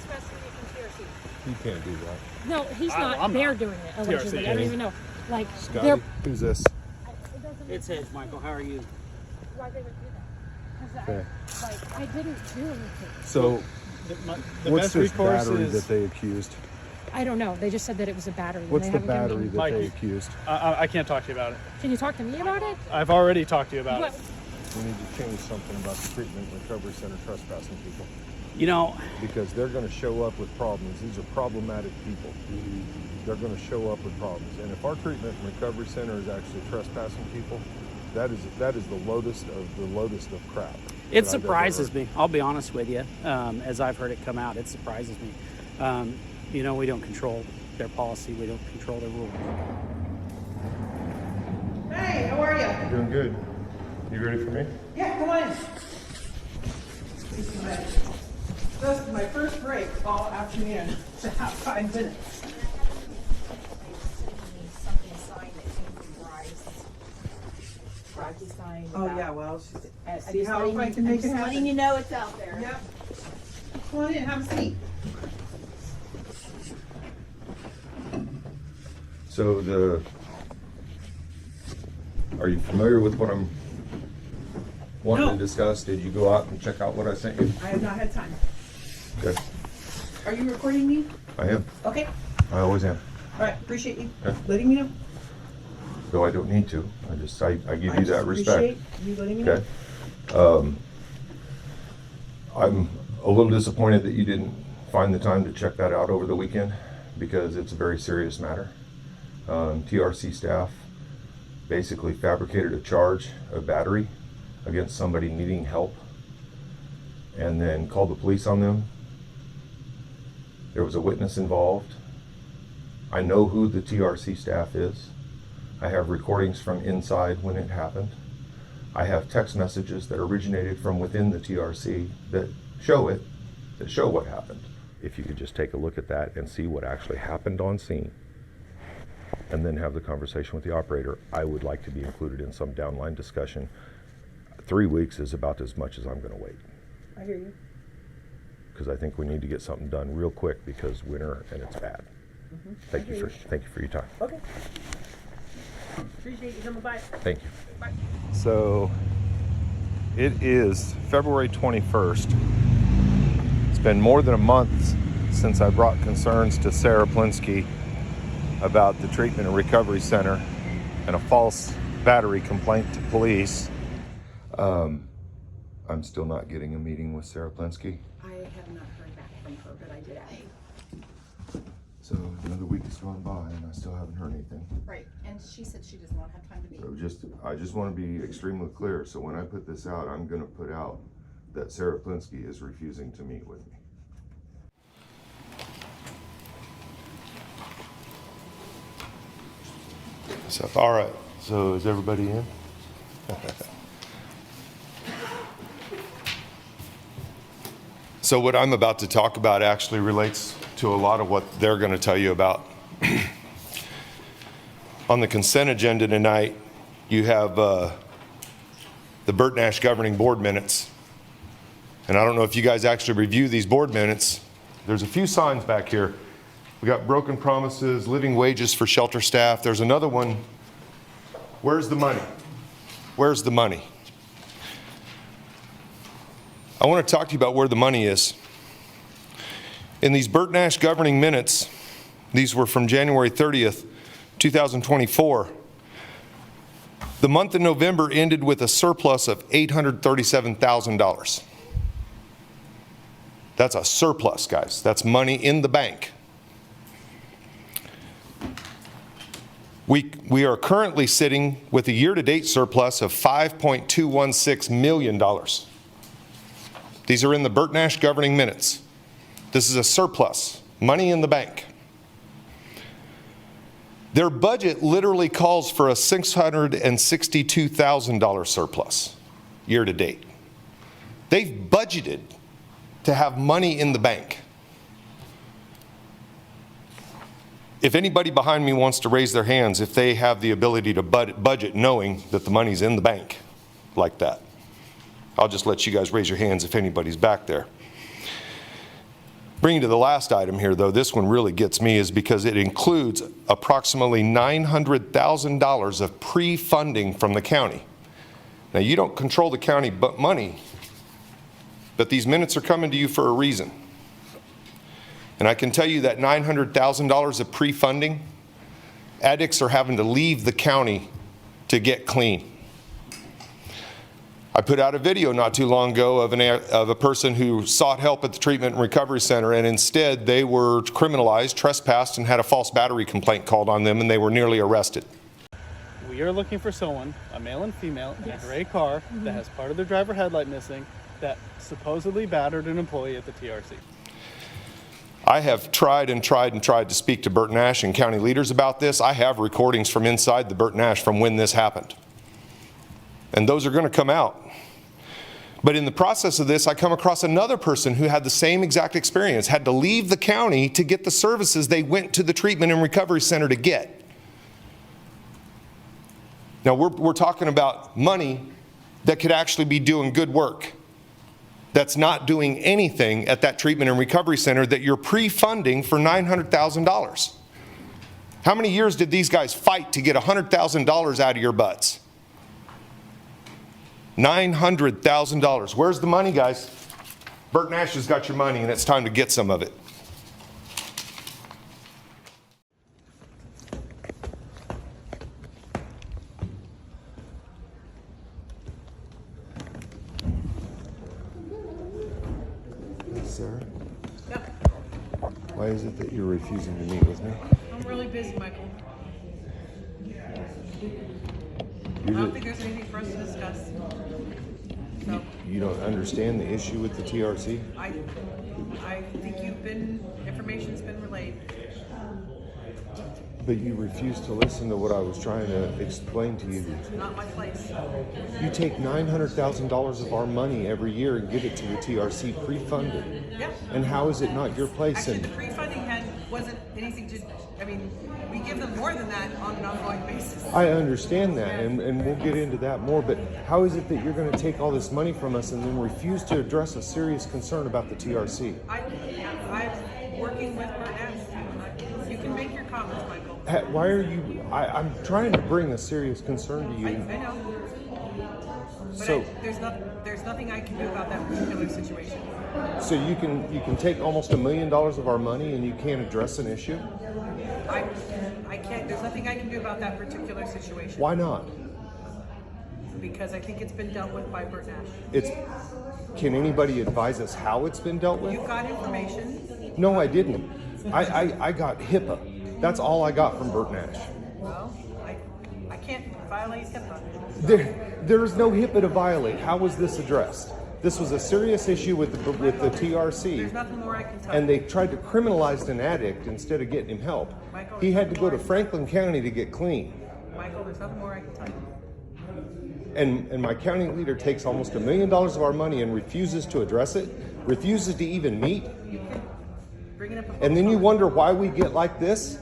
trespassing me from TRC. You can't do that. No, he's not. They're doing it, allegedly. I don't even know. Like, Scotty, who's this? It says, Michael, how are you? Why they would do that. Okay. Because I didn't do anything. So, The what's best this recourse battery is, that they accused? I don't know. They just said that it was a battery. What's and they the haven't battery given me- that they Mike. accused? I can't talk to you about it. Can you talk to me about it? I've already talked to you about What? it. We need to change something about the treatment and recovery center trespassing people. You know, Because they're going to show up with problems. These are problematic people. They're going to show up with problems. And if our treatment and recovery center is actually trespassing people, that is the lowest of crap. it surprises me. I'll be honest with you. As I've heard it come out, it surprises me. You know, we don't control their policy. We don't control their rules. Hey, how are you? Doing good. You ready for me? Yeah, come on in. This is my first break all afternoon to have 5 minutes. Oh yeah, well, see how if I can make it happen. Letting you know it's out there. Yep. Come on in, have a seat. So are you familiar with what I'm wanting No. to discuss? Did you go out and check out what I sent you? I have not had time. Good. Are you recording me? I am. Okay. I always am. All right, appreciate you Yeah. letting me know. Though I don't need to. I give I you just that respect. appreciate you letting me know. Okay. I'm a little disappointed that you didn't find the time to check that out over the weekend because it's a very serious matter. TRC staff basically fabricated a charge of battery against somebody needing help and then called the police on them. There was a witness involved. I know who the TRC staff is. I have recordings from inside when it happened. I have text messages that originated from within the TRC that show what happened. If you could just take a look at that and see what actually happened on scene, and then have the conversation with the operator, I would like to be included in some downline discussion. 3 weeks is about as much as I'm going to wait. I hear you. Because I think we need to get something done real quick because winter and it's bad. Thank you for your time. Okay. Appreciate you coming by. Thank you. Bye. So, it is February 21st. It's been more than a month since I brought concerns to Sarah Plinsky about the treatment and recovery center and a false battery complaint to police. I'm still not getting a meeting with Sarah Plinsky. I have not heard back from her, but I did ask. So another week has gone by and I still haven't heard anything. Right, and she said she does not have time to meet. So I just want to be extremely clear. So when I put this out, I'm going to put out that Sarah Plinsky is refusing to meet with me. So, all right. So is everybody in? So what I'm about to talk about actually relates to a lot of what they're going to tell you about. On the consent agenda tonight, you have the Burt Nash Governing Board minutes. And I don't know if you guys actually review these board minutes. There's a few signs back here. We got broken promises, living wages for shelter staff. There's another one. Where's the money? Where's the money? I want to talk to you about where the money is. In these Burt Nash governing minutes, these were from January 30th, 2024. The month of November ended with a surplus of $837,000. That's a surplus, guys. That's money in the bank. We are currently sitting with a year-to-date surplus of $5.216 million. These are in the Burt Nash governing minutes. This is a surplus, money in the bank. Their budget literally calls for a $662,000 surplus year-to-date. They've budgeted to have money in the bank. If anybody behind me wants to raise their hands, if they have the ability to budget knowing that the money's in the bank like that, I'll just let you guys raise your hands if anybody's back there. Bringing to the last item here, though, this one really gets me, is because it includes approximately $900,000 of pre-funding from the county. Now, you don't control the county but money, but these minutes are coming to you for a reason. And I can tell you that $900,000 of pre-funding, addicts are having to leave the county to get clean. I put out a video not too long ago of a person who sought help at the treatment and recovery center, and instead they were criminalized, trespassed, and had a false battery complaint called on them, and they were nearly arrested. We are looking for someone, a male and female, in a gray car that has part of their driver headlight missing, that supposedly battered an employee at the TRC. I have tried to speak to Burton Nash and county leaders about this. I have recordings from inside the Burton Nash from when this happened. And those are going to come out. But in the process of this, I come across another person who had the same exact experience, had to leave the county to get the services they went to the treatment and recovery center to get. Now, we're talking about money that could actually be doing good work, that's not doing anything at that treatment and recovery center that you're pre-funding for $900,000. How many years did these guys fight to get $100,000 out of your butts? $900,000. Where's the money, guys? Burton Nash has got your money, and it's time to get some of it. Sarah? Yep. Why is it that you're refusing to meet with me? I'm really busy, Michael. I You don't think there's anything for us to discuss. So don't understand the issue with the TRC? I think information's been relayed. But you refuse to listen to what I was trying to explain to you. Not my place. You take $900,000 of our money every year and give it to the TRC pre-funded. Yeah. And how is it not your place? Actually, And the pre-funding wasn't anything to, I mean, we give them more than that on an ongoing basis. I understand that, and we'll get into that more, but how is it that you're going to take all this money from us and then refuse to address a serious concern about the TRC? I'm working with Burnett. You can make your comments, Michael. Why are you... I'm trying to bring a serious concern to you. I know. But So, there's nothing I can do about that particular situation. so you can take almost $1 million of our money and you can't address an issue? I can't, there's nothing I can do about that particular situation. Why not? Because I think it's been dealt with by Burt Nash. Can anybody advise us how it's been dealt with? You got information. No, I didn't. I got HIPAA. That's all I got from Burt Nash. Well, I can't violate HIPAA. There's no HIPAA to violate. How was this addressed? This was a serious issue with the TRC. There's nothing more I can tell And you. they tried to criminalize an addict instead of getting him help. Michael, He had to go to Franklin County to get clean. Michael, there's nothing more I can tell you. And my county leader takes almost $1 million of our money and refuses to address it, refuses to even meet. Bring it up. And then you wonder why we get like this?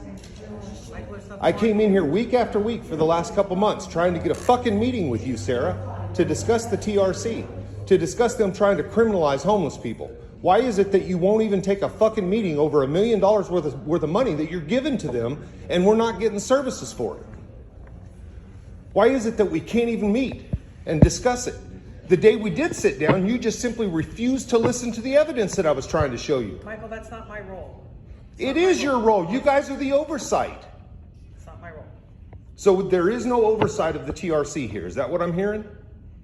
Michael, there's nothing I more came in here week after week for the last couple months trying to get a fucking meeting with you, Sarah, to discuss the TRC, to discuss them trying to criminalize homeless people. Why is it that you won't even take a fucking meeting over $1 million worth of money that you're giving to them and we're not getting services for it? Why is it that we can't even meet and discuss it? The day we did sit down, you just simply refused to listen to the evidence that I was trying to show you. Michael, that's not my role. It is your role. You guys are the oversight. It's not my role. So there is no oversight of the TRC here. Is that what I'm hearing?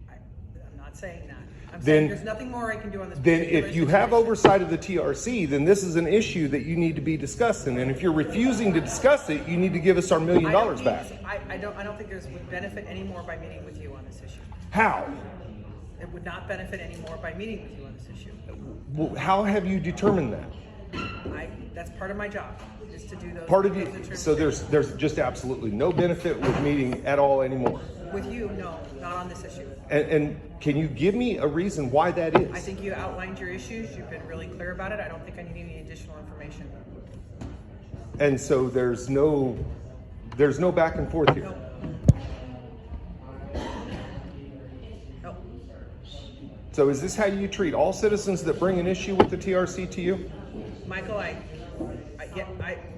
I'm not saying that. I'm Then- saying there's nothing more I can do on this. Then particular if you have situation. oversight of the TRC, then this is an issue that you need to be discussing. And if you're refusing to discuss it, you need to give us our $1 million back. I don't think there's would benefit any more by meeting with you on this issue. How? It would not benefit any more by meeting with you on this issue. Well, how have you determined that? That's part of my job, is to do those. Part of those you, determinations. so there's just absolutely no benefit with meeting at all anymore. With you, no, not on this issue. And can you give me a reason why that is? I think you outlined your issues. You've been really clear about it. I don't think I need any additional information. And so there's no back and forth here. Nope. Nope. So is this how you treat all citizens that bring an issue with the TRC to you? Michael,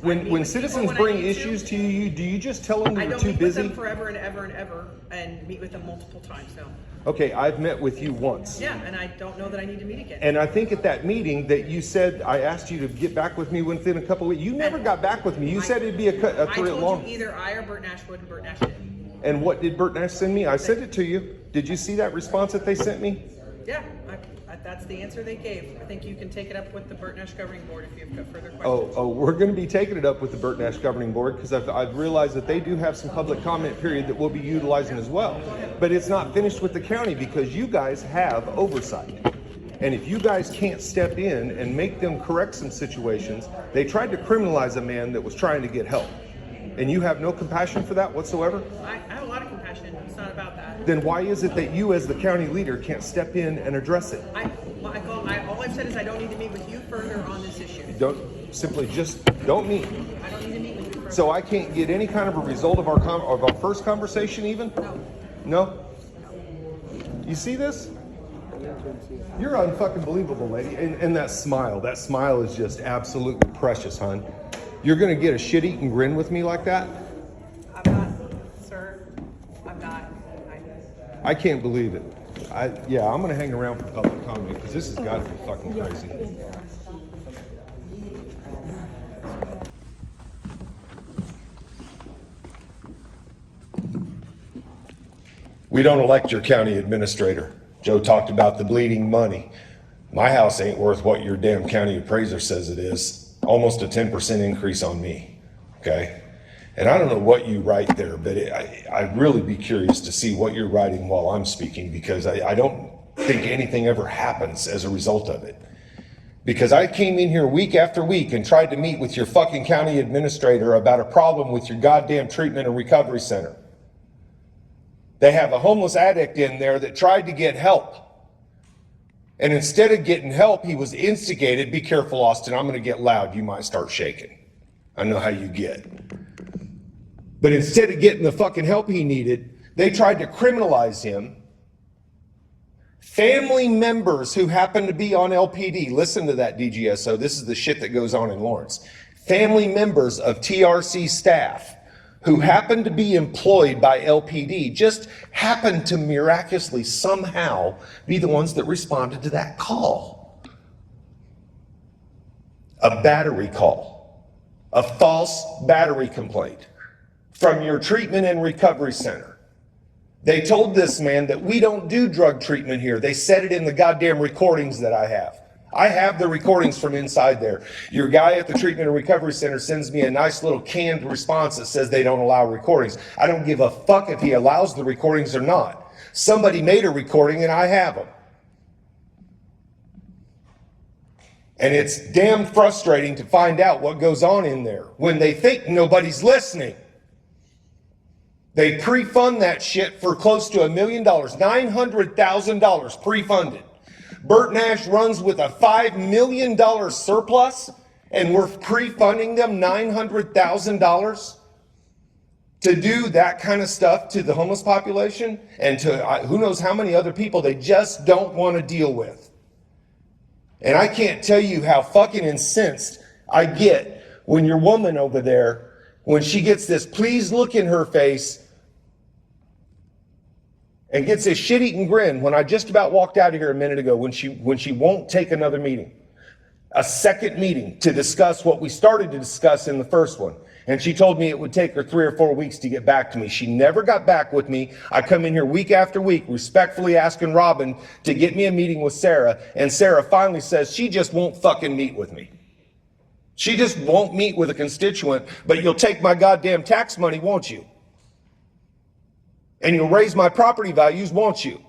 When citizens bring issues to you, do you just tell them I you're don't too meet busy? with them forever and ever and ever, and meet with them multiple times. So. Okay, I've met with you once. Yeah, and I don't know that I need to meet again. And I think at that meeting that you said, I asked you to get back with me within a couple of weeks. You never got back with me. You said it'd be a I three told long. you either I or Bert Nash would, and Bert Nash did. And what did Bert Nash send me? I sent it to you. Did you see that response that they sent me? Yeah, that's the answer they gave. I think you can take it up with the Bert Nash Governing Board if you've got further questions. Oh, we're going to be taking it up with the Bert Nash Governing Board because I've realized that they do have some public comment period that we'll be utilizing as well. But it's not finished with the county because you guys have oversight. And if you guys can't step in and make them correct some situations, they tried to criminalize a man that was trying to get help. And you have no compassion for that whatsoever? I have a lot of compassion. It's not about that. Then why is it that you as the county leader can't step in and address it? Michael, all I've said is I don't need to meet with you further on this issue. Don't meet. I don't need to meet with you further. So I can't get any kind of a result of our first conversation even? No? You see this? You're unfucking believable, lady. And that smile is just absolutely precious, hon. You're gonna get a shit-eating grin with me like that? I'm not, sir. I'm not. I can't believe it. I'm gonna hang around for public comment because this has got to be fucking crazy. We don't elect your county administrator. Joe talked about the bleeding money. My house ain't worth what your damn county appraiser says it is. Almost a 10% increase on me, okay? And I don't know what you write there, but I'd really be curious to see what you're writing while I'm speaking because I don't think anything ever happens as a result of it. Because I came in here week after week and tried to meet with your fucking county administrator about a problem with your goddamn treatment and recovery center. They have a homeless addict in there that tried to get help. And instead of getting help, he was instigated. Be careful, Austin. I'm going to get loud. You might start shaking. I know how you get. But instead of getting the fucking help he needed, they tried to criminalize him. Family members who happen to be on LPD, listen to that, DGSO. This is the shit that goes on in Lawrence. Family members of TRC staff who happened to be employed by LPD just happened to miraculously somehow be the ones that responded to that call. A battery call, a false battery complaint from your treatment and recovery center. They told this man that we don't do drug treatment here. They said it in the goddamn recordings that I have. I have the recordings from inside there. Your guy at the Treatment and Recovery Center sends me a nice little canned response that says they don't allow recordings. I don't give a fuck if he allows the recordings or not. Somebody made a recording and I have them. And it's damn frustrating to find out what goes on in there when they think nobody's listening. They pre-fund that shit for close to $1 million, $900,000 pre-funded. Bert Nash runs with a $5 million surplus, and we're pre-funding them $900,000 to do that kind of stuff to the homeless population and to who knows how many other people they just don't want to deal with. And I can't tell you how fucking incensed I get when your woman over there, when she gets this please look in her face and gets this shit-eating grin when I just about walked out of here a minute ago when she won't take another meeting, a second meeting to discuss what we started to discuss in the first one. And she told me it would take her 3 or 4 weeks to get back to me. She never got back with me. I come in here week after week respectfully asking Robin to get me a meeting with Sarah. And Sarah finally says she just won't fucking meet with me. She just won't meet with a constituent, but you'll take my goddamn tax money, won't you? And you'll raise my property values, won't you?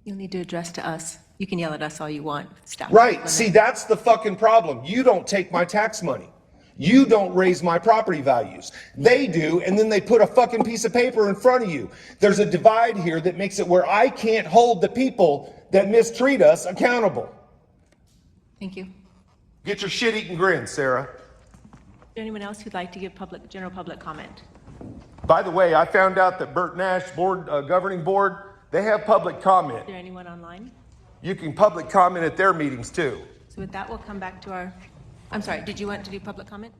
You'll need to address to us. You can yell at us all you want. Stop. Right. See, that's the fucking problem. You don't take my tax money. You don't raise my property values. They do, and then they put a fucking piece of paper in front of you. There's a divide here that makes it where I can't hold the people that mistreat us accountable. Thank you. Get your shit-eating grin, Sarah. Is there anyone else who'd like to give general public comment? By the way, I found out that Bert Nash governing board, they have public comment. Is there anyone online? You can public comment at their meetings too. So with that, we'll come back to our I'm sorry, did you want to do public comment?